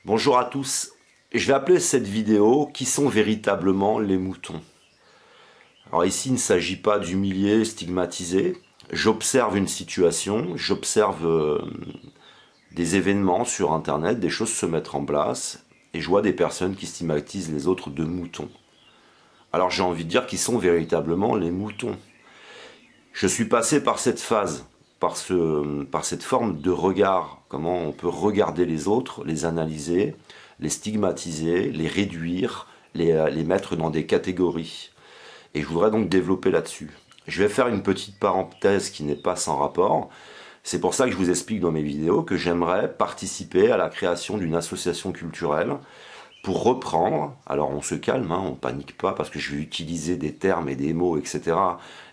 Bonjour à tous, je vais appeler cette vidéo « Qui sont véritablement les moutons ?» Alors ici, il ne s'agit pas d'humilier, stigmatiser. J'observe une situation, j'observe des événements sur Internet, des choses se mettre en place, et je vois des personnes qui stigmatisent les autres de moutons. Alors j'ai envie de dire qu'ils sont véritablement les moutons. Je suis passé par cette phase, par cette forme de regard, comment on peut regarder les autres, les analyser, les stigmatiser, les réduire, les mettre dans des catégories. Et je voudrais donc développer là-dessus. Je vais faire une petite parenthèse qui n'est pas sans rapport. C'est pour ça que je vous explique dans mes vidéos que j'aimerais participer à la création d'une association culturelle pour reprendre, alors on se calme, on panique pas parce que je vais utiliser des termes et des mots, etc.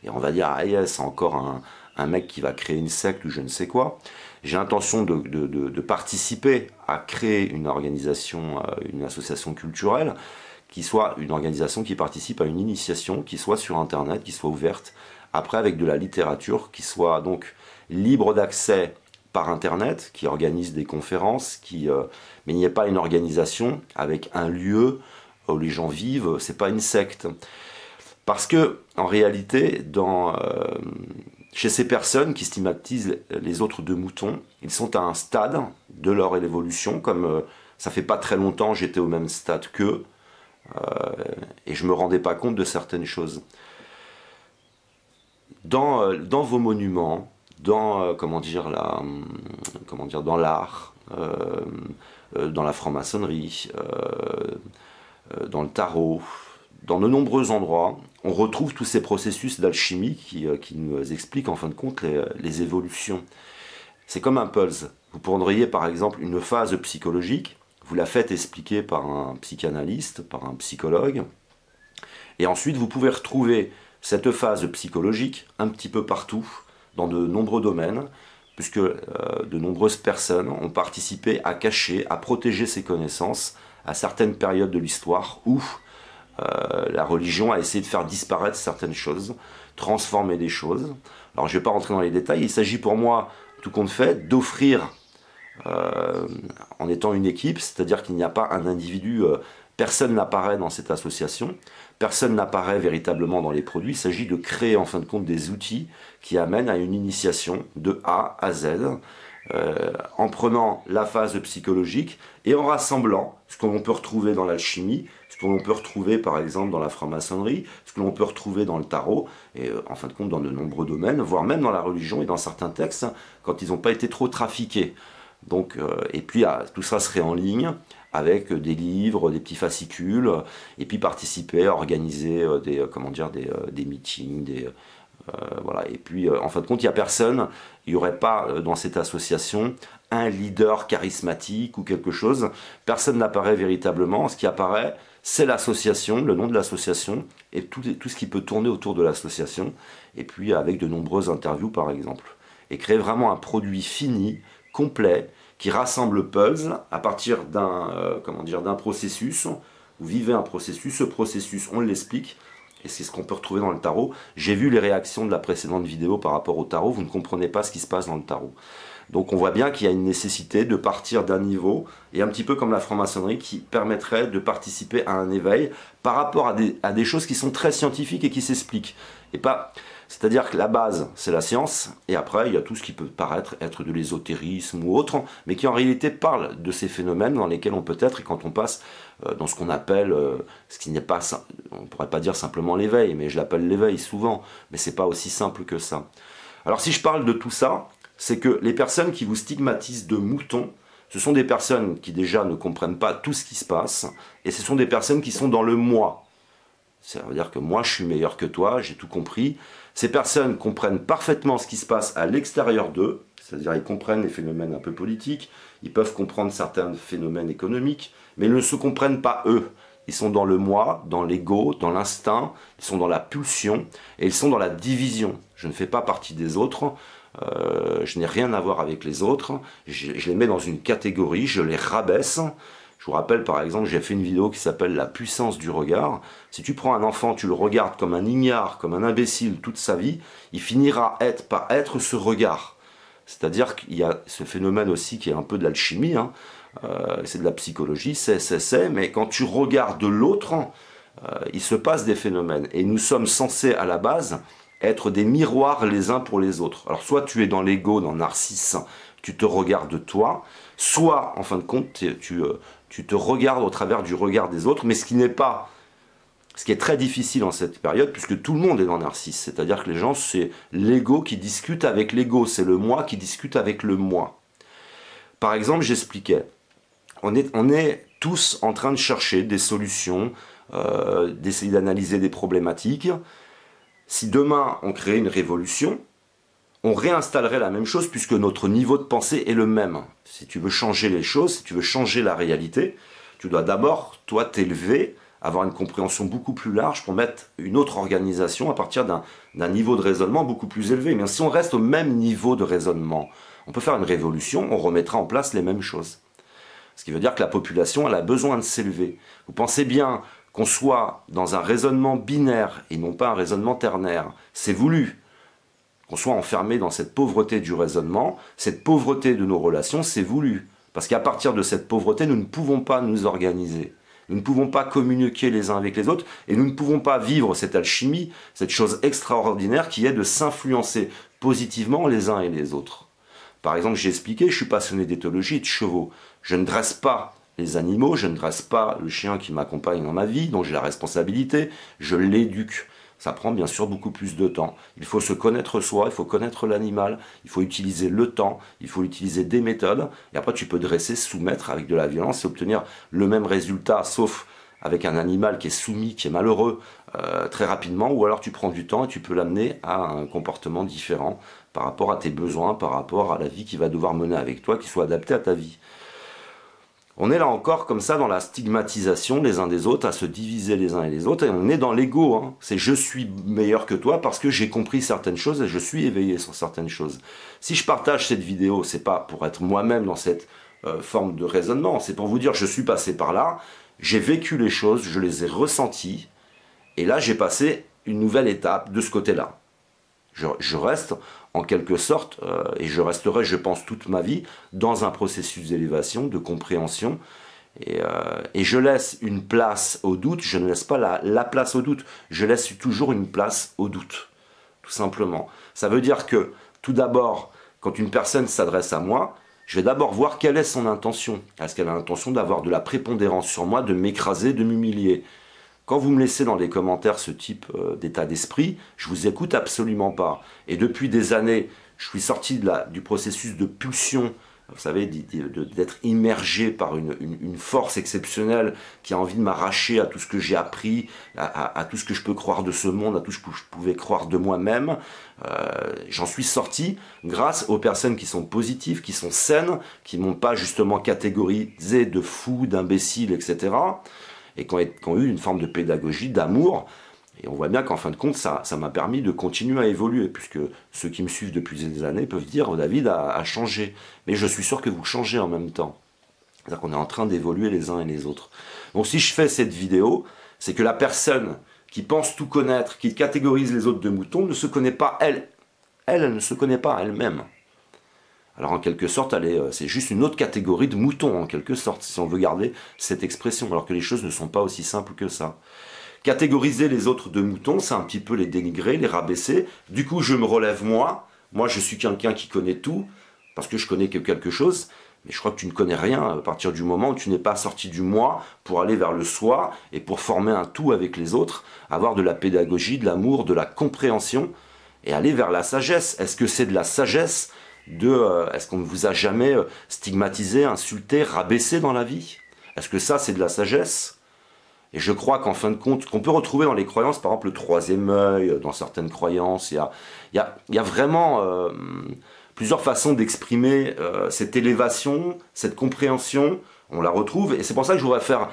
Et on va dire, ah yes, encore un mec qui va créer une secte ou je ne sais quoi. J'ai l'intention de participer à créer une organisation, une association culturelle, qui soit une organisation qui participe à une initiation, qui soit sur Internet, qui soit ouverte, après avec de la littérature, qui soit donc libre d'accès par Internet, qui organise des conférences, mais il n'y a pas une organisation avec un lieu où les gens vivent, c'est pas une secte. Parce que, en réalité, chez ces personnes qui stigmatisent les autres de moutons, ils sont à un stade de leur évolution, comme ça fait pas très longtemps j'étais au même stade qu'eux, et je me rendais pas compte de certaines choses. Dans vos monuments, dans dans l'art, dans la franc-maçonnerie, dans le tarot, dans de nombreux endroits, on retrouve tous ces processus d'alchimie qui nous expliquent en fin de compte les évolutions. C'est comme un puzzle. Vous prendriez par exemple une phase psychologique, vous la faites expliquer par un psychanalyste, par un psychologue, et ensuite vous pouvez retrouver cette phase psychologique un petit peu partout, dans de nombreux domaines, puisque de nombreuses personnes ont participé à cacher, à protéger ces connaissances à certaines périodes de l'histoire où la religion a essayé de faire disparaître certaines choses, transformer des choses. Alors je ne vais pas rentrer dans les détails, il s'agit pour moi, tout compte fait, d'offrir, en étant une équipe, c'est-à-dire qu'il n'y a pas un individu, personne n'apparaît dans cette association, personne n'apparaît véritablement dans les produits, il s'agit de créer en fin de compte des outils qui amènent à une initiation de A à Z, en prenant la phase psychologique et en rassemblant ce que l'on peut retrouver dans l'alchimie, ce que l'on peut retrouver par exemple dans la franc-maçonnerie, ce que l'on peut retrouver dans le tarot, et en fin de compte dans de nombreux domaines, voire même dans la religion et dans certains textes, quand ils n'ont pas été trop trafiqués. Donc, et puis tout ça serait en ligne, avec des livres, des petits fascicules, et puis participer à organiser des meetings, voilà. Et puis, en fin de compte, il n'y a personne, il n'y aurait pas dans cette association un leader charismatique ou quelque chose. Personne n'apparaît véritablement. Ce qui apparaît, c'est l'association, le nom de l'association, et tout ce qui peut tourner autour de l'association, et puis avec de nombreuses interviews, par exemple. Et créer vraiment un produit fini, complet, qui rassemble le puzzle à partir d'un processus. Vous vivez un processus, ce processus, on l'explique, et c'est ce qu'on peut retrouver dans le tarot. J'ai vu les réactions de la précédente vidéo par rapport au tarot, vous ne comprenez pas ce qui se passe dans le tarot. Donc on voit bien qu'il y a une nécessité de partir d'un niveau, et un petit peu comme la franc-maçonnerie, qui permettrait de participer à un éveil par rapport à des choses qui sont très scientifiques et qui s'expliquent. Et pas... C'est-à-dire que la base, c'est la science, et après, il y a tout ce qui peut paraître être de l'ésotérisme ou autre, mais qui en réalité parle de ces phénomènes dans lesquels on peut être, et quand on passe dans ce qu'on appelle, ce qui n'est pas, on ne pourrait pas dire simplement l'éveil, mais je l'appelle l'éveil souvent, mais c'est pas aussi simple que ça. Alors si je parle de tout ça, c'est que les personnes qui vous stigmatisent de moutons, ce sont des personnes qui déjà ne comprennent pas tout ce qui se passe, et ce sont des personnes qui sont dans le moi. Ça veut dire que moi je suis meilleur que toi, j'ai tout compris. Ces personnes comprennent parfaitement ce qui se passe à l'extérieur d'eux, c'est-à-dire ils comprennent les phénomènes un peu politiques, ils peuvent comprendre certains phénomènes économiques, mais ils ne se comprennent pas eux. Ils sont dans le moi, dans l'ego, dans l'instinct, ils sont dans la pulsion, et ils sont dans la division. Je ne fais pas partie des autres, je n'ai rien à voir avec les autres, je les mets dans une catégorie, je les rabaisse. Je vous rappelle par exemple, j'ai fait une vidéo qui s'appelle La puissance du regard. Si tu prends un enfant, tu le regardes comme un ignare, comme un imbécile toute sa vie, il finira par être ce regard. C'est-à-dire qu'il y a ce phénomène aussi qui est un peu de l'alchimie, c'est de la psychologie, mais quand tu regardes l'autre, il se passe des phénomènes. Et nous sommes censés, à la base, être des miroirs les uns pour les autres. Alors soit tu es dans l'ego, dans le narcisse, tu te regardes toi, soit, en fin de compte, tu te regardes au travers du regard des autres, mais ce qui est très difficile en cette période, puisque tout le monde est dans le narcisse, c'est-à-dire que les gens, c'est l'ego qui discute avec l'ego, c'est le moi qui discute avec le moi. Par exemple, j'expliquais, on est tous en train de chercher des solutions, d'essayer d'analyser des problématiques. Si demain on créait une révolution, on réinstallerait la même chose puisque notre niveau de pensée est le même. Si tu veux changer les choses, si tu veux changer la réalité, tu dois d'abord, toi, t'élever, avoir une compréhension beaucoup plus large pour mettre une autre organisation à partir d'un niveau de raisonnement beaucoup plus élevé. Mais si on reste au même niveau de raisonnement, on peut faire une révolution, on remettra en place les mêmes choses. Ce qui veut dire que la population, elle a besoin de s'élever. Vous pensez bien qu'on soit dans un raisonnement binaire et non pas un raisonnement ternaire. C'est voulu. Qu'on soit enfermé dans cette pauvreté du raisonnement, cette pauvreté de nos relations, c'est voulu. Parce qu'à partir de cette pauvreté, nous ne pouvons pas nous organiser. Nous ne pouvons pas communiquer les uns avec les autres et nous ne pouvons pas vivre cette alchimie, cette chose extraordinaire qui est de s'influencer positivement les uns et les autres. Par exemple, j'ai expliqué, je suis passionné d'éthologie et de chevaux. Je ne dresse pas les animaux, je ne dresse pas le chien qui m'accompagne dans ma vie, dont j'ai la responsabilité, je l'éduque. Ça prend bien sûr beaucoup plus de temps. Il faut se connaître soi, il faut connaître l'animal, il faut utiliser le temps, il faut utiliser des méthodes, et après tu peux dresser, soumettre avec de la violence et obtenir le même résultat, sauf avec un animal qui est soumis, qui est malheureux, très rapidement, ou alors tu prends du temps et tu peux l'amener à un comportement différent par rapport à tes besoins, par rapport à la vie qu'il va devoir mener avec toi, qui soit adaptée à ta vie. On est là encore comme ça dans la stigmatisation les uns des autres, à se diviser les uns et les autres, et on est dans l'ego. Hein. C'est je suis meilleur que toi parce que j'ai compris certaines choses et je suis éveillé sur certaines choses. Si je partage cette vidéo, c'est pas pour être moi-même dans cette forme de raisonnement, c'est pour vous dire je suis passé par là, j'ai vécu les choses, je les ai ressenties, et là j'ai passé une nouvelle étape de ce côté-là. Je reste en quelque sorte, et je resterai, je pense, toute ma vie, dans un processus d'élévation, de compréhension, et je laisse une place au doute, je ne laisse pas la place au doute, je laisse toujours une place au doute, tout simplement. Ça veut dire que, tout d'abord, quand une personne s'adresse à moi, je vais d'abord voir quelle est son intention. Est-ce qu'elle a l'intention d'avoir de la prépondérance sur moi, de m'écraser, de m'humilier ? Quand vous me laissez dans les commentaires ce type d'état d'esprit, je vous écoute absolument pas. Et depuis des années, je suis sorti du processus de pulsion, vous savez, d'être immergé par une force exceptionnelle qui a envie de m'arracher à tout ce que j'ai appris, à tout ce que je peux croire de ce monde, à tout ce que je pouvais croire de moi-même. J'en suis sorti grâce aux personnes qui sont positives, qui sont saines, qui m'ont pas justement catégorisé de fou, d'imbécile, etc., et qui ont eu une forme de pédagogie, d'amour. Et on voit bien qu'en fin de compte, ça m'a permis de continuer à évoluer, puisque ceux qui me suivent depuis des années peuvent dire « David a changé ». Mais je suis sûr que vous changez en même temps. C'est-à-dire qu'on est en train d'évoluer les uns et les autres. Donc si je fais cette vidéo, c'est que la personne qui pense tout connaître, qui catégorise les autres de moutons, ne se connaît pas elle. Elle ne se connaît pas elle-même. Alors en quelque sorte, c'est juste une autre catégorie de moutons, en quelque sorte, si on veut garder cette expression, alors que les choses ne sont pas aussi simples que ça. Catégoriser les autres de moutons, c'est un petit peu les dénigrer, les rabaisser. Du coup, je me relève moi je suis quelqu'un qui connaît tout, parce que je connais que quelque chose, mais je crois que tu ne connais rien à partir du moment où tu n'es pas sorti du moi pour aller vers le soi, et pour former un tout avec les autres, avoir de la pédagogie, de l'amour, de la compréhension, et aller vers la sagesse. Est-ce que c'est de la sagesse est-ce qu'on ne vous a jamais stigmatisé, insulté, rabaissé dans la vie? Est-ce que ça, c'est de la sagesse? Et je crois qu'en fin de compte, qu'on peut retrouver dans les croyances, par exemple le troisième œil, dans certaines croyances, il y a vraiment plusieurs façons d'exprimer cette élévation, cette compréhension, on la retrouve, et c'est pour ça que je voudrais faire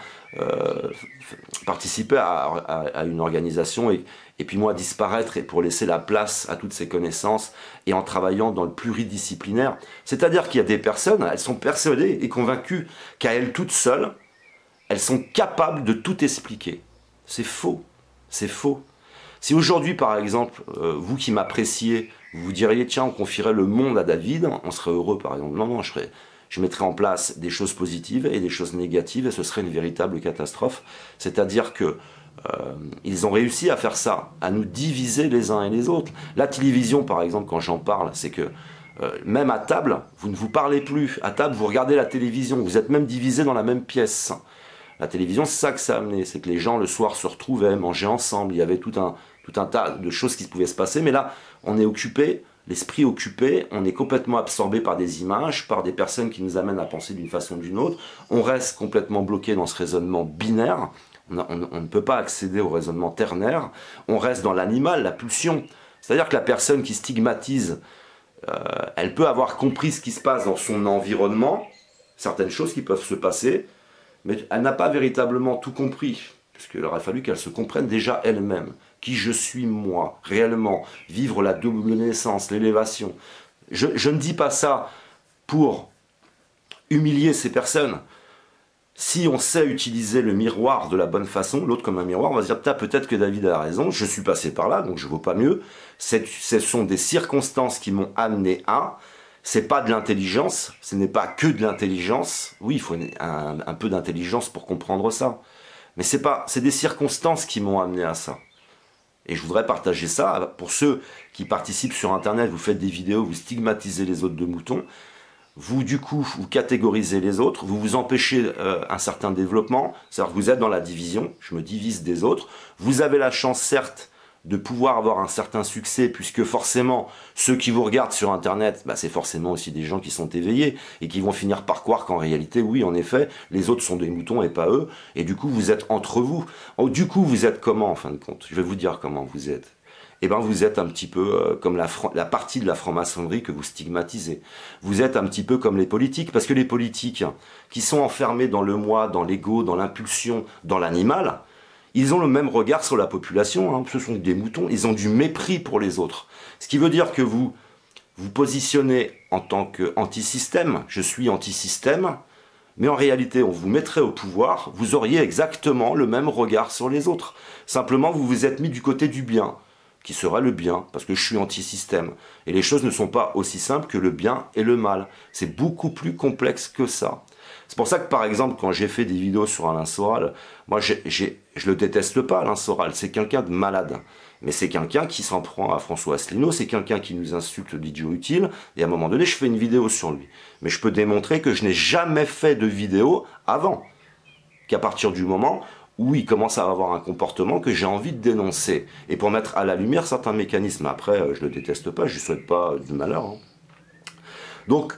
participer à une organisation et puis moi disparaître, et pour laisser la place à toutes ces connaissances, et en travaillant dans le pluridisciplinaire. C'est-à-dire qu'il y a des personnes, elles sont persuadées et convaincues qu'à elles toutes seules, elles sont capables de tout expliquer. C'est faux, c'est faux. Si aujourd'hui, par exemple, vous qui m'appréciez, vous diriez, tiens, on confierait le monde à David, on serait heureux, par exemple. Non, je je mettrais en place des choses positives et des choses négatives, et ce serait une véritable catastrophe. C'est-à-dire que ils ont réussi à faire ça, à nous diviser les uns et les autres. La télévision, par exemple, quand j'en parle, c'est que même à table, vous ne vous parlez plus. À table, vous regardez la télévision, vous êtes même divisés dans la même pièce. La télévision, c'est ça que ça a amené, c'est que les gens le soir se retrouvaient, mangeaient ensemble, il y avait tout un tas de choses qui pouvaient se passer, mais là, on est occupé, l'esprit occupé, on est complètement absorbé par des images, par des personnes qui nous amènent à penser d'une façon ou d'une autre, on reste complètement bloqué dans ce raisonnement binaire, on ne peut pas accéder au raisonnement ternaire, on reste dans l'animal, la pulsion. C'est-à-dire que la personne qui stigmatise, elle peut avoir compris ce qui se passe dans son environnement, certaines choses qui peuvent se passer, mais elle n'a pas véritablement tout compris, puisqu'il aurait fallu qu'elle se comprenne déjà elle-même. Qui je suis moi, réellement, vivre la double naissance, l'élévation. Je ne dis pas ça pour humilier ces personnes. Si on sait utiliser le miroir de la bonne façon, l'autre comme un miroir, on va se dire peut-être que David a raison, je suis passé par là, donc je ne vaux pas mieux. Ce sont des circonstances qui m'ont amené à. C'est pas de l'intelligence, ce n'est pas que de l'intelligence. Oui, il faut un peu d'intelligence pour comprendre ça. Mais c'est des circonstances qui m'ont amené à ça. Et je voudrais partager ça pour ceux qui participent sur Internet, vous faites des vidéos, vous stigmatisez les autres de moutons. Vous, du coup, vous catégorisez les autres, vous vous empêchez un certain développement, c'est-à-dire que vous êtes dans la division, je me divise des autres. Vous avez la chance, certes, de pouvoir avoir un certain succès, puisque forcément, ceux qui vous regardent sur Internet, c'est forcément aussi des gens qui sont éveillés, et qui vont finir par croire qu'en réalité, oui, en effet, les autres sont des moutons et pas eux, et du coup, vous êtes entre vous. Du coup, vous êtes comment, en fin de compte? Je vais vous dire comment vous êtes. Eh bien, vous êtes un petit peu comme la partie de la franc-maçonnerie que vous stigmatisez. Vous êtes un petit peu comme les politiques, parce que les politiques qui sont enfermés dans le moi, dans l'ego, dans l'impulsion, dans l'animal, ils ont le même regard sur la population, hein. Ce sont des moutons, ils ont du mépris pour les autres. Ce qui veut dire que vous vous positionnez en tant qu'anti-système, je suis anti-système, mais en réalité, on vous mettrait au pouvoir, vous auriez exactement le même regard sur les autres. Simplement, vous vous êtes mis du côté du bien, qui sera le bien, parce que je suis anti-système. Et les choses ne sont pas aussi simples que le bien et le mal. C'est beaucoup plus complexe que ça. C'est pour ça que, par exemple, quand j'ai fait des vidéos sur Alain Soral, moi, je le déteste pas, Alain Soral. C'est quelqu'un de malade. Mais c'est quelqu'un qui s'en prend à François Asselineau, c'est quelqu'un qui nous insulte d'idiot utile, et à un moment donné, je fais une vidéo sur lui. Mais je peux démontrer que je n'ai jamais fait de vidéo avant. Qu'à partir du moment où il commence à avoir un comportement que j'ai envie de dénoncer. Et pour mettre à la lumière certains mécanismes. Après, je le déteste pas, je lui souhaite pas du malheur. Hein. Donc,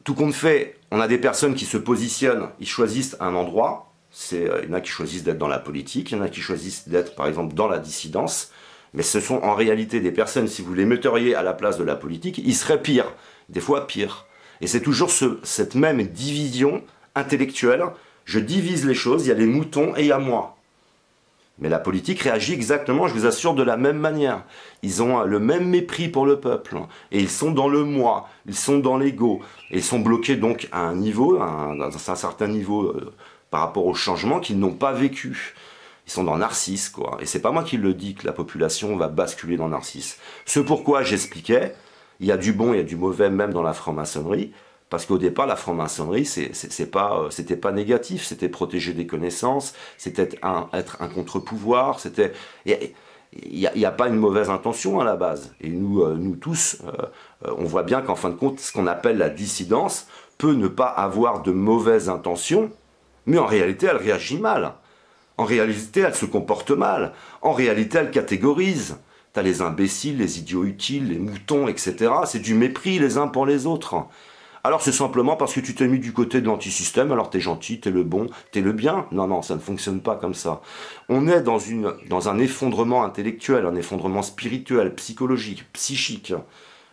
tout compte fait, on a des personnes qui se positionnent, ils choisissent un endroit. Il y en a qui choisissent d'être dans la politique, il y en a qui choisissent d'être, par exemple, dans la dissidence. Mais ce sont en réalité des personnes, si vous les metteriez à la place de la politique, ils seraient pires. Des fois pires. Et c'est toujours cette même division intellectuelle. Je divise les choses, il y a les moutons et il y a moi. Mais la politique réagit exactement, je vous assure, de la même manière. Ils ont le même mépris pour le peuple. Et ils sont dans le moi, ils sont dans l'ego. Et ils sont bloqués donc à un niveau, dans un certain niveau par rapport au changement qu'ils n'ont pas vécu. Ils sont dans Narcisse, quoi. Et c'est pas moi qui le dis que la population va basculer dans Narcisse. Ce pourquoi j'expliquais, il y a du bon, il y a du mauvais même dans la franc-maçonnerie. Parce qu'au départ, la franc-maçonnerie, c'était pas négatif, c'était protéger des connaissances, c'était être un contre-pouvoir, il n'y a pas une mauvaise intention à la base. Et nous tous, on voit bien qu'en fin de compte, ce qu'on appelle la dissidence peut ne pas avoir de mauvaises intentions, mais en réalité, elle réagit mal. En réalité, elle se comporte mal. En réalité, elle catégorise. T'as les imbéciles, les idiots utiles, les moutons, etc. C'est du mépris les uns pour les autres. Alors c'est simplement parce que tu t'es mis du côté de l'antisystème, alors t'es gentil, t'es le bon, t'es le bien. Non, non, ça ne fonctionne pas comme ça. On est dans un effondrement intellectuel, un effondrement spirituel, psychologique, psychique.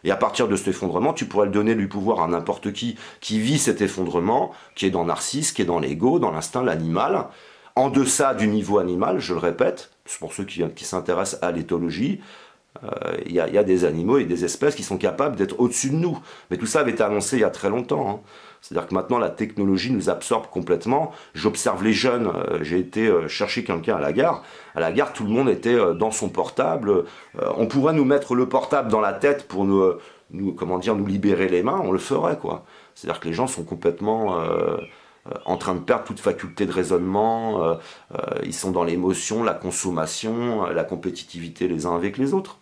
Et à partir de cet effondrement, tu pourrais le donner du pouvoir à n'importe qui vit cet effondrement, qui est dans Narcisse, qui est dans l'ego, dans l'instinct, l'animal, en deçà du niveau animal, je le répète, c'est pour ceux qui s'intéressent à l'éthologie. Il y a des animaux et des espèces qui sont capables d'être au-dessus de nous. Mais tout ça avait été annoncé il y a très longtemps. Hein. C'est-à-dire que maintenant, la technologie nous absorbe complètement. J'observe les jeunes. J'ai été chercher quelqu'un à la gare. À la gare, tout le monde était dans son portable. On pourrait nous mettre le portable dans la tête pour nous libérer les mains. On le ferait, quoi. C'est-à-dire que les gens sont complètement en train de perdre toute faculté de raisonnement, ils sont dans l'émotion, la consommation, la compétitivité les uns avec les autres.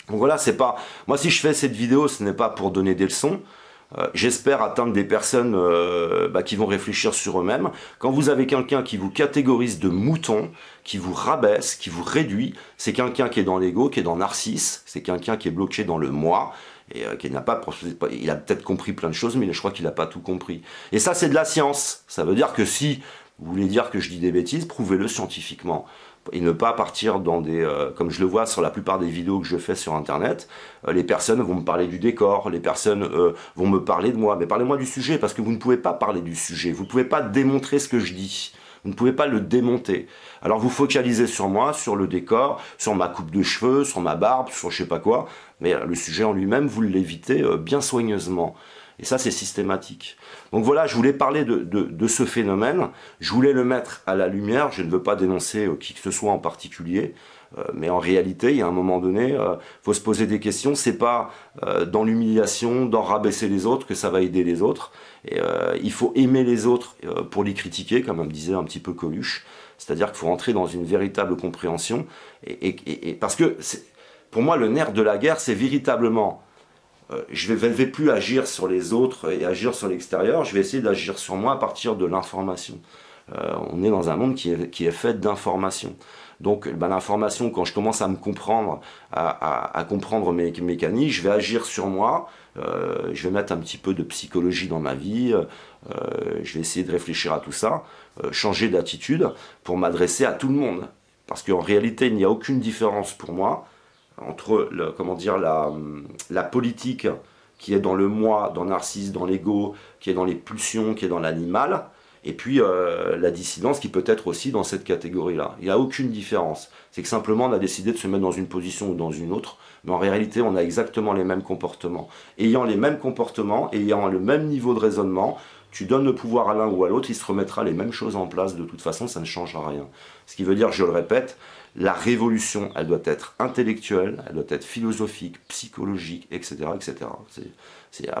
Donc voilà, c'est pas... Moi, si je fais cette vidéo, ce n'est pas pour donner des leçons. J'espère atteindre des personnes qui vont réfléchir sur eux-mêmes. Quand vous avez quelqu'un qui vous catégorise de mouton, qui vous rabaisse, qui vous réduit, c'est quelqu'un qui est dans l'ego, qui est dans narcisse, c'est quelqu'un qui est bloqué dans le moi, et qui n'a pas... Il a peut-être compris plein de choses, mais je crois qu'il n'a pas tout compris. Et ça, c'est de la science. Ça veut dire que si vous voulez dire que je dis des bêtises, prouvez-le scientifiquement. Et ne pas partir dans des... comme je le vois sur la plupart des vidéos que je fais sur Internet, les personnes vont me parler du décor, les personnes vont me parler de moi. Mais parlez-moi du sujet, parce que vous ne pouvez pas parler du sujet. Vous ne pouvez pas démontrer ce que je dis. Vous ne pouvez pas le démonter. Alors vous focalisez sur moi, sur le décor, sur ma coupe de cheveux, sur ma barbe, sur je sais pas quoi. Mais le sujet en lui-même, vous l'évitez bien soigneusement. Et ça, c'est systématique. Donc voilà, je voulais parler de ce phénomène. Je voulais le mettre à la lumière. Je ne veux pas dénoncer qui que ce soit en particulier. Mais en réalité, il y a un moment donné, il faut se poser des questions. C'est pas dans l'humiliation, dans rabaisser les autres que ça va aider les autres. Et il faut aimer les autres pour les critiquer, comme me disait un petit peu Coluche. C'est-à-dire qu'il faut entrer dans une véritable compréhension. Parce que, pour moi, le nerf de la guerre, c'est véritablement... je ne vais plus agir sur les autres et agir sur l'extérieur, je vais essayer d'agir sur moi à partir de l'information. On est dans un monde qui est fait d'informations. Donc l'information, quand je commence à me comprendre, à comprendre mes mécanismes, je vais agir sur moi, je vais mettre un petit peu de psychologie dans ma vie, je vais essayer de réfléchir à tout ça, changer d'attitude pour m'adresser à tout le monde. Parce qu'en réalité, il n'y a aucune différence pour moi entre la politique qui est dans le moi, dans Narcisse, dans l'ego, qui est dans les pulsions, qui est dans l'animal, et puis la dissidence qui peut être aussi dans cette catégorie-là. Il n'y a aucune différence. C'est que simplement on a décidé de se mettre dans une position ou dans une autre, mais en réalité on a exactement les mêmes comportements. Ayant les mêmes comportements, ayant le même niveau de raisonnement, tu donnes le pouvoir à l'un ou à l'autre, il se remettra les mêmes choses en place, de toute façon ça ne changera rien. Ce qui veut dire, je le répète, la révolution, elle doit être intellectuelle, elle doit être philosophique, psychologique, etc. etc.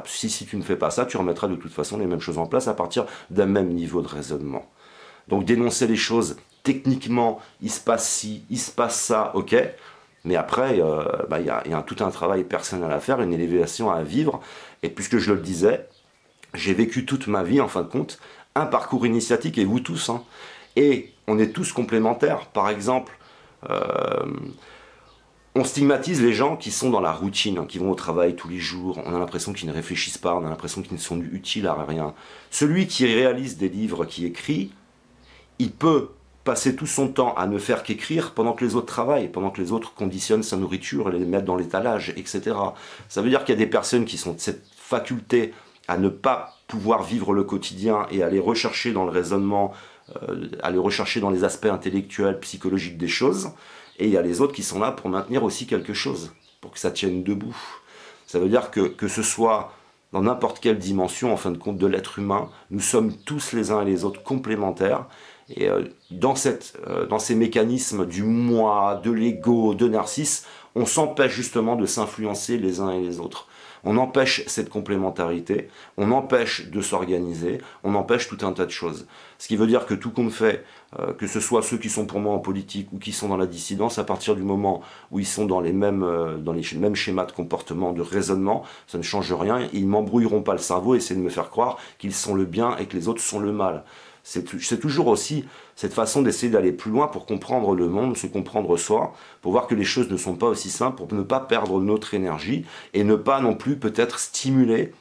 Si tu ne fais pas ça, tu remettras de toute façon les mêmes choses en place à partir d'un même niveau de raisonnement. Donc dénoncer les choses, techniquement, il se passe ci, il se passe ça, ok, mais après, il y a tout un travail personnel à faire, une élévation à vivre, et puisque je le disais, j'ai vécu toute ma vie, en fin de compte, un parcours initiatique, et vous tous, hein, et on est tous complémentaires. Par exemple, on stigmatise les gens qui sont dans la routine, qui vont au travail tous les jours, on a l'impression qu'ils ne réfléchissent pas, on a l'impression qu'ils ne sont utiles à rien. Celui qui réalise des livres, qui écrit, il peut passer tout son temps à ne faire qu'écrire pendant que les autres travaillent, pendant que les autres conditionnent sa nourriture, les mettent dans l'étalage, etc. Ça veut dire qu'il y a des personnes qui sont de cette faculté à ne pas pouvoir vivre le quotidien et aller rechercher dans le raisonnement, aller rechercher dans les aspects intellectuels, psychologiques des choses, et il y a les autres qui sont là pour maintenir aussi quelque chose, pour que ça tienne debout. Ça veut dire que ce soit dans n'importe quelle dimension, en fin de compte, de l'être humain, nous sommes tous les uns et les autres complémentaires, et dans ces mécanismes du moi, de l'ego, de Narcisse, on s'empêche justement de s'influencer les uns et les autres. On empêche cette complémentarité, on empêche de s'organiser, on empêche tout un tas de choses. Ce qui veut dire que tout compte fait, que ce soit ceux qui sont pour moi en politique ou qui sont dans la dissidence, à partir du moment où ils sont dans les mêmes schémas de comportement, de raisonnement, ça ne change rien, ils ne m'embrouilleront pas le cerveau et essayer de me faire croire qu'ils sont le bien et que les autres sont le mal. C'est toujours aussi cette façon d'essayer d'aller plus loin pour comprendre le monde, se comprendre soi, pour voir que les choses ne sont pas aussi simples, pour ne pas perdre notre énergie et ne pas non plus peut-être stimuler,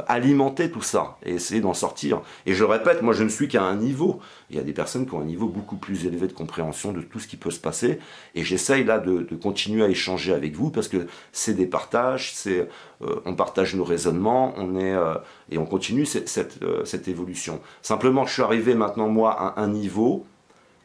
alimenter tout ça et essayer d'en sortir. Et je répète, moi je ne suis qu'à un niveau. Il y a des personnes qui ont un niveau beaucoup plus élevé de compréhension de tout ce qui peut se passer et j'essaye là de continuer à échanger avec vous parce que c'est des partages, on partage nos raisonnements, et on continue cette évolution. Simplement, je suis arrivé maintenant moi à un niveau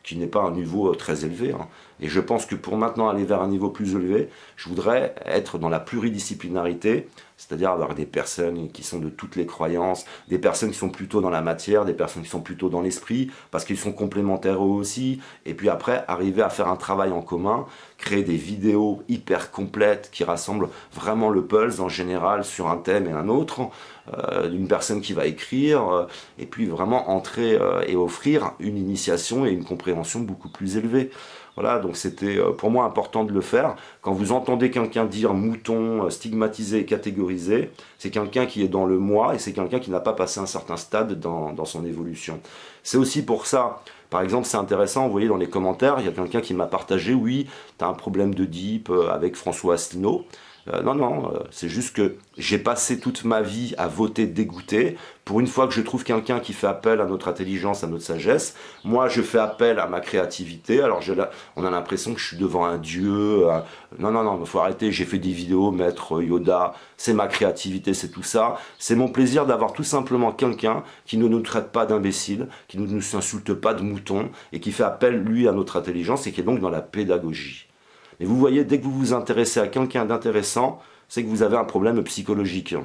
qui n'est pas un niveau très élevé, hein. Et je pense que pour maintenant aller vers un niveau plus élevé, je voudrais être dans la pluridisciplinarité, c'est-à-dire avoir des personnes qui sont de toutes les croyances, des personnes qui sont plutôt dans la matière, des personnes qui sont plutôt dans l'esprit, parce qu'ils sont complémentaires eux aussi, et puis après arriver à faire un travail en commun, créer des vidéos hyper complètes qui rassemblent vraiment le pulse en général sur un thème et un autre, d'une personne qui va écrire, et puis vraiment entrer et offrir une initiation et une compréhension beaucoup plus élevée. Voilà, donc c'était pour moi important de le faire. Quand vous entendez quelqu'un dire mouton, stigmatisé, catégorisé, c'est quelqu'un qui est dans le moi et c'est quelqu'un qui n'a pas passé un certain stade dans son évolution. C'est aussi pour ça, par exemple, c'est intéressant, vous voyez dans les commentaires, il y a quelqu'un qui m'a partagé, oui, tu as un problème de DIP avec François Asselineau. Non, c'est juste que j'ai passé toute ma vie à voter dégoûté. Pour une fois que je trouve quelqu'un qui fait appel à notre intelligence, à notre sagesse, moi je fais appel à ma créativité. Alors on a l'impression que je suis devant un dieu. Non, il faut arrêter. J'ai fait des vidéos, maître Yoda, c'est ma créativité, c'est tout ça. C'est mon plaisir d'avoir tout simplement quelqu'un qui ne nous traite pas d'imbéciles, qui ne nous insulte pas de moutons et qui fait appel, lui, à notre intelligence et qui est donc dans la pédagogie. Et vous voyez, dès que vous vous intéressez à quelqu'un d'intéressant, c'est que vous avez un problème psychologique.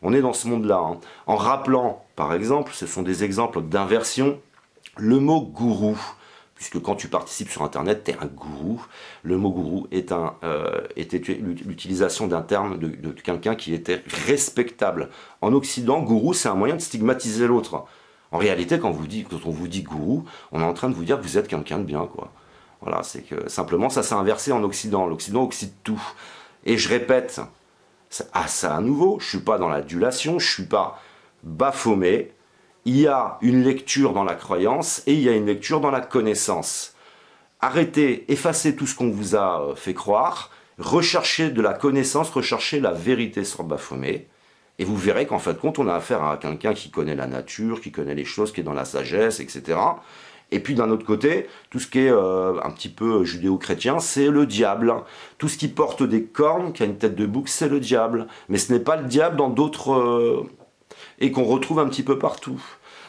On est dans ce monde-là. Hein. En rappelant, par exemple, ce sont des exemples d'inversion, le mot gourou, puisque quand tu participes sur Internet, tu es un gourou. Le mot gourou était l'utilisation d'un terme de quelqu'un qui était respectable. En Occident, gourou, c'est un moyen de stigmatiser l'autre. En réalité, quand on vous dit gourou, on est en train de vous dire que vous êtes quelqu'un de bien, quoi. Voilà, c'est que simplement ça s'est inversé en Occident. L'Occident oxyde tout. Et je répète, ça à nouveau, je ne suis pas dans l'adulation, je ne suis pas Baphomet. Il y a une lecture dans la croyance et il y a une lecture dans la connaissance. Arrêtez, effacez tout ce qu'on vous a fait croire, recherchez de la connaissance, recherchez la vérité sur Baphomet. Et vous verrez qu'en fin de compte, on a affaire à quelqu'un qui connaît la nature, qui connaît les choses, qui est dans la sagesse, etc. Et puis d'un autre côté, tout ce qui est un petit peu judéo-chrétien, c'est le diable. Tout ce qui porte des cornes, qui a une tête de bouc, c'est le diable. Mais ce n'est pas le diable dans d'autres... et qu'on retrouve un petit peu partout.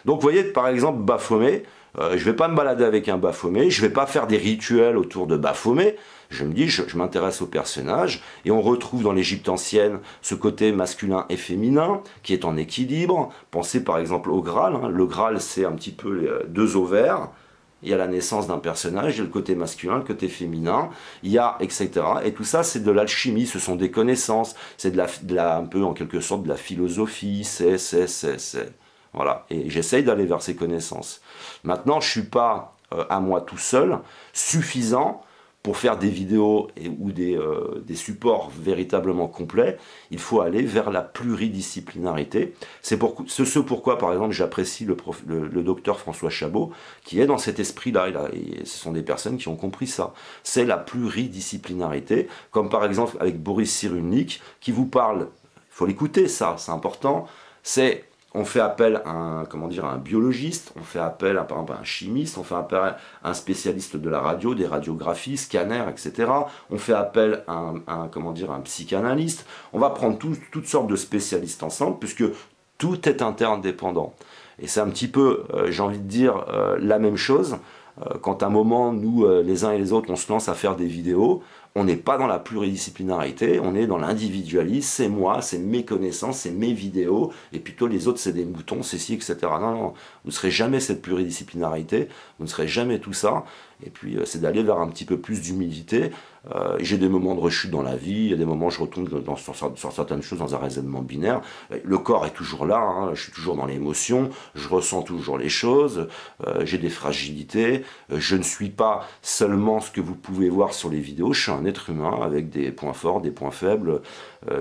Donc vous voyez, par exemple, Baphomet, je ne vais pas me balader avec un Baphomet, je ne vais pas faire des rituels autour de Baphomet. Je me dis, je m'intéresse au personnage, et on retrouve dans l'Égypte ancienne ce côté masculin et féminin, qui est en équilibre. Pensez par exemple au Graal. Hein. Le Graal, c'est un petit peu les deux ovaires. Il y a la naissance d'un personnage, il y a le côté masculin, le côté féminin, il y a etc. Et tout ça, c'est de l'alchimie, ce sont des connaissances, c'est un peu en quelque sorte de la philosophie, c'est. Voilà, et j'essaye d'aller vers ces connaissances. Maintenant, je ne suis pas à moi tout seul, suffisant pour faire des vidéos ou des supports véritablement complets. Il faut aller vers la pluridisciplinarité. C'est ce pourquoi, par exemple, j'apprécie le docteur François Chabot, qui est dans cet esprit-là. Et ce sont des personnes qui ont compris ça. C'est la pluridisciplinarité, comme par exemple avec Boris Cyrulnik, qui vous parle, il faut l'écouter ça, c'est important, on fait appel à un biologiste, on fait appel par exemple à un chimiste, on fait appel à un spécialiste de la radio, des radiographies, scanners, etc. On fait appel à un psychanalyste. On va prendre toutes sortes de spécialistes ensemble, puisque tout est interdépendant. Et c'est un petit peu, j'ai envie de dire, la même chose. Quand à un moment, nous, les uns et les autres, on se lance à faire des vidéos, on n'est pas dans la pluridisciplinarité, on est dans l'individualisme, c'est moi, c'est mes connaissances, c'est mes vidéos, et plutôt les autres, c'est des moutons, c'est ci, etc. Non, vous ne serez jamais cette pluridisciplinarité, vous ne serez jamais tout ça, et puis c'est d'aller vers un petit peu plus d'humilité. J'ai des moments de rechute dans la vie, il y a des moments où je retombe sur certaines choses dans un raisonnement binaire. Le corps est toujours là, hein, je suis toujours dans l'émotion, je ressens toujours les choses, j'ai des fragilités, je ne suis pas seulement ce que vous pouvez voir sur les vidéos, je suis un être humain avec des points forts, des points faibles,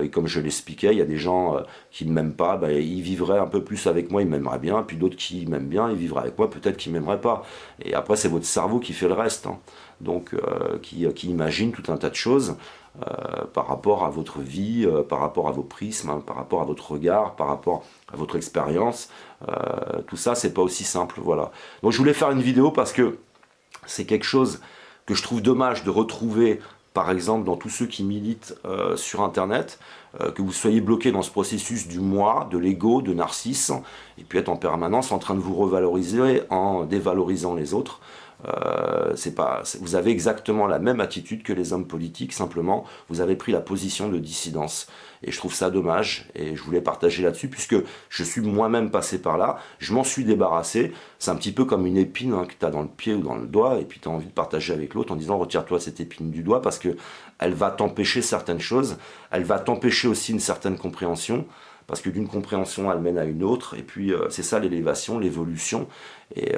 et comme je l'expliquais, il y a des gens qui ne m'aiment pas, ils vivraient un peu plus avec moi, ils m'aimeraient bien, puis d'autres qui m'aiment bien, ils vivraient avec moi, peut-être qu'ils ne m'aimeraient pas. Et après, c'est votre cerveau qui fait le reste, hein. Donc qui imagine tout un tas de choses par rapport à votre vie, par rapport à vos prismes, hein, par rapport à votre regard, par rapport à votre expérience. Tout ça, c'est pas aussi simple, voilà. Donc je voulais faire une vidéo parce que c'est quelque chose que je trouve dommage de retrouver, par exemple, dans tous ceux qui militent sur Internet, que vous soyez bloqué dans ce processus du moi, de l'ego, de narcisse, et puis être en permanence en train de vous revaloriser en dévalorisant les autres. Vous avez exactement la même attitude que les hommes politiques, simplement vous avez pris la position de dissidence. Et je trouve ça dommage, et je voulais partager là-dessus, puisque je suis moi-même passé par là, je m'en suis débarrassé. C'est un petit peu comme une épine hein, que tu as dans le pied ou dans le doigt, et puis tu as envie de partager avec l'autre en disant retire-toi cette épine du doigt, parce que elle va t'empêcher certaines choses, elle va t'empêcher aussi une certaine compréhension, parce que d'une compréhension elle mène à une autre, et puis c'est ça l'élévation, l'évolution, et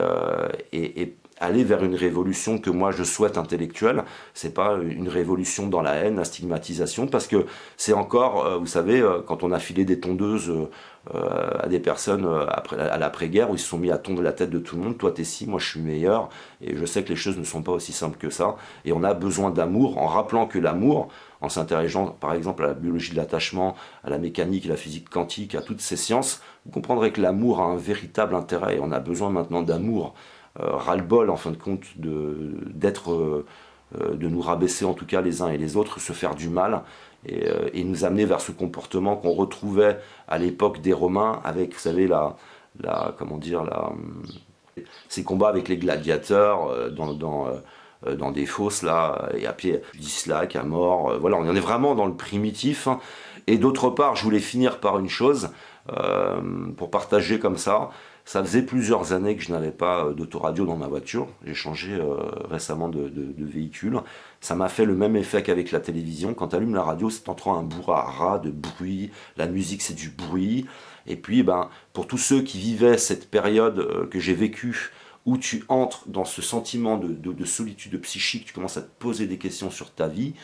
aller vers une révolution que moi je souhaite intellectuelle, c'est pas une révolution dans la haine, la stigmatisation, parce que c'est encore, vous savez, quand on a filé des tondeuses à des personnes à l'après-guerre où ils se sont mis à tondre la tête de tout le monde, toi t'es ci, moi je suis meilleur, et je sais que les choses ne sont pas aussi simples que ça, et on a besoin d'amour, en rappelant que l'amour, en s'intéressant par exemple à la biologie de l'attachement, à la mécanique et la physique quantique, à toutes ces sciences, vous comprendrez que l'amour a un véritable intérêt, et on a besoin maintenant d'amour. Ras-le-bol en fin de compte de nous rabaisser en tout cas les uns et les autres, se faire du mal et nous amener vers ce comportement qu'on retrouvait à l'époque des Romains avec, vous savez, ces combats avec les gladiateurs dans des fosses là, et à pied, dislike, à mort, voilà, on en est vraiment dans le primitif. Et d'autre part, je voulais finir par une chose, pour partager comme ça faisait plusieurs années que je n'avais pas d'autoradio dans ma voiture. J'ai changé récemment de véhicule. Ça m'a fait le même effet qu'avec la télévision. Quand tu allumes la radio, c'est entrant un bourrara de bruit. La musique, c'est du bruit. Et puis, pour tous ceux qui vivaient cette période que j'ai vécue, où tu entres dans ce sentiment de solitude psychique, tu commences à te poser des questions sur ta vie,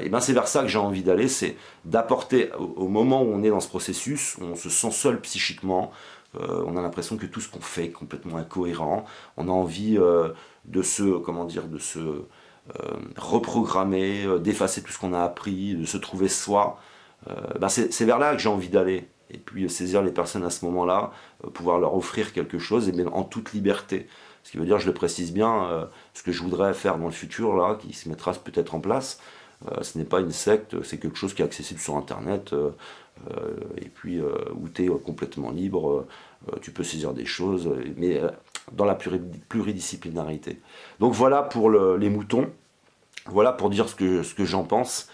et c'est vers ça que j'ai envie d'aller, c'est d'apporter au moment où on est dans ce processus, où on se sent seul psychiquement, on a l'impression que tout ce qu'on fait est complètement incohérent, on a envie de se reprogrammer, d'effacer tout ce qu'on a appris, de se trouver soi. C'est vers là que j'ai envie d'aller. Et puis saisir les personnes à ce moment-là, pouvoir leur offrir quelque chose, et même en toute liberté. Ce qui veut dire, je le précise bien, ce que je voudrais faire dans le futur, là, qui se mettra peut-être en place, ce n'est pas une secte, c'est quelque chose qui est accessible sur Internet, et puis où tu es complètement libre, tu peux saisir des choses, mais dans la pluridisciplinarité. Donc voilà pour les moutons, voilà pour dire ce que j'en pense.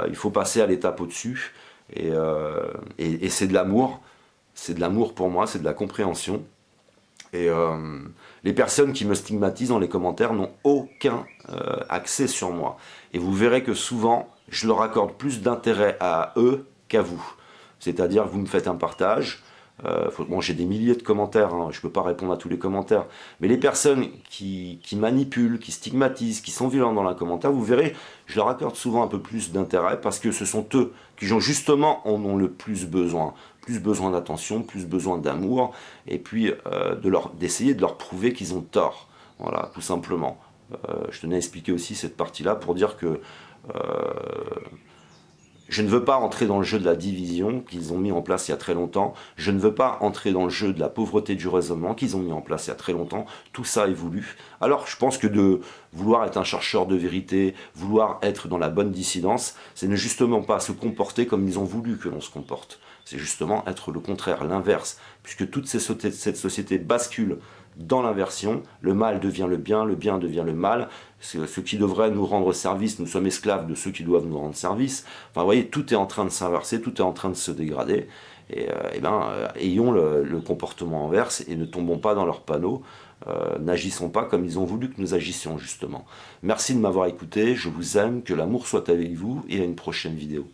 Il faut passer à l'étape au-dessus, et c'est de l'amour. C'est de l'amour pour moi, c'est de la compréhension. Et les personnes qui me stigmatisent dans les commentaires n'ont aucun accès sur moi. Et vous verrez que souvent, je leur accorde plus d'intérêt à eux qu'à vous. C'est-à-dire que vous me faites un partage. Bon, j'ai des milliers de commentaires, hein, je ne peux pas répondre à tous les commentaires. Mais les personnes qui manipulent, qui stigmatisent, qui sont violentes dans les commentaires, vous verrez, je leur accorde souvent un peu plus d'intérêt parce que ce sont eux qui justement en ont le plus besoin. Plus besoin d'attention, plus besoin d'amour, et puis d'essayer de leur prouver qu'ils ont tort. Voilà, tout simplement. Je tenais à expliquer aussi cette partie-là pour dire que je ne veux pas entrer dans le jeu de la division qu'ils ont mis en place il y a très longtemps. Je ne veux pas entrer dans le jeu de la pauvreté du raisonnement qu'ils ont mis en place il y a très longtemps. Tout ça est voulu. Alors je pense que de vouloir être un chercheur de vérité, vouloir être dans la bonne dissidence, c'est ne justement pas se comporter comme ils ont voulu que l'on se comporte. C'est justement être le contraire, l'inverse. Puisque cette société bascule dans l'inversion, le mal devient le bien devient le mal, ce qui devrait nous rendre service, nous sommes esclaves de ceux qui doivent nous rendre service. Enfin, vous voyez, tout est en train de s'inverser, tout est en train de se dégrader, ayons le comportement inverse et ne tombons pas dans leurs panneaux, n'agissons pas comme ils ont voulu que nous agissions justement. Merci de m'avoir écouté, je vous aime, que l'amour soit avec vous et à une prochaine vidéo.